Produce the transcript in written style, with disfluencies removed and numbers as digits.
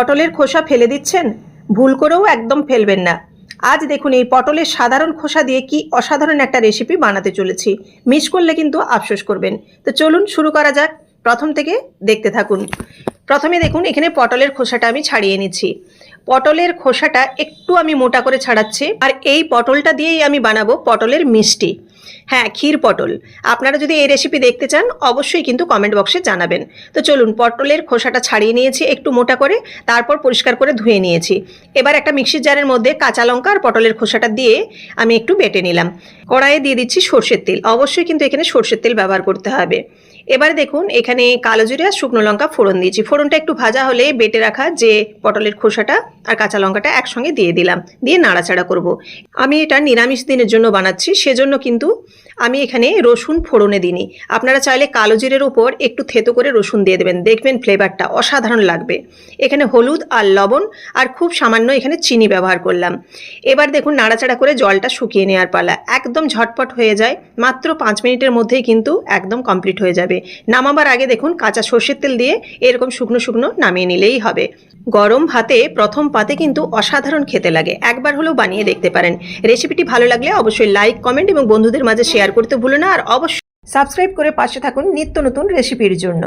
পটলের খোসা ফেলে দিচ্ছেন, ভুল করেও একদম ফেলবেন না। আজ দেখুন এই পটলের সাধারণ খোসা দিয়ে কি অসাধারণ একটা রেসিপি বানাতে চলেছি। মিস করলে কিন্তু আফসোস করবেন। তো চলুন শুরু করা যাক, প্রথম থেকে দেখতে থাকুন। প্রথমে দেখুন এখানে পটলের খোসাটা আমি ছাড়িয়ে নিচ্ছি। পটলের খোসাটা একটু আমি মোটা করে ছাড়াচ্ছি, আর এই পটলটা দিয়েই আমি বানাবো পটলের মিষ্টি। হ্যাঁ, ক্ষীর পটল। আপনারা যদি এই রেসিপি দেখতে চান অবশ্যই কিন্তু কমেন্ট বক্সে জানাবেন। তো চলুন, পটলের খোসাটা ছাড়িয়ে নিয়েছি একটু মোটা করে, তারপর পরিষ্কার করে ধুয়ে নিয়েছি। এবার একটা মিক্সির জারের মধ্যে কাঁচা লঙ্কা আর পটলের খোসাটা দিয়ে আমি একটু বেটে নিলাম। কড়াইয়ে দিয়ে দিচ্ছি সর্ষের তেল, অবশ্যই কিন্তু এখানে সর্ষের তেল ব্যবহার করতে হবে। এবারে দেখুন এখানে কালো জিরে আর শুকনো লঙ্কা ফোড়ন দিয়েছি। ফোড়নটা একটু ভাজা হলে বেটে রাখা যে পটলের খোসাটা আর কাঁচা লঙ্কাটা একসঙ্গে দিয়ে দিলাম, দিয়ে নাড়াচাড়া করব। আমি এটা নিরামিষ দিনের জন্য বানাচ্ছি, সেজন্য কিন্তু আমি এখানে রসুন ফোড়নে দিইনি। আপনারা চাইলে কালো জিরের উপর একটু থেতো করে রসুন দিয়ে দেবেন, দেখবেন ফ্লেভারটা অসাধারণ লাগবে। এখানে হলুদ আর লবণ আর খুব সামান্য এখানে চিনি ব্যবহার করলাম। এবার দেখুন নাড়াচাড়া করে জলটা শুকিয়ে নেওয়ার পালা। একদম ঝটপট হয়ে যায়, মাত্র 5 মিনিটের মধ্যেই কিন্তু একদম কমপ্লিট হয়ে যাবে। নামাবার আগে দেখুন কাঁচা সর্ষের তেল দিয়ে এরকম শুকনো শুকনো নামিয়ে নিলেই হবে। গরম ভাতে প্রথম পাতে কিন্তু অসাধারণ খেতে লাগে, একবার হলেও বানিয়ে দেখতে পারেন। রেসিপিটি ভালো লাগলে অবশ্যই লাইক, কমেন্ট এবং বন্ধুদের মাঝে শেয়ার করতে ভুলো না, আর অবশ্যই সাবস্ক্রাইব করে পাশে থাকুন নিত্য নতুন রেসিপির জন্য।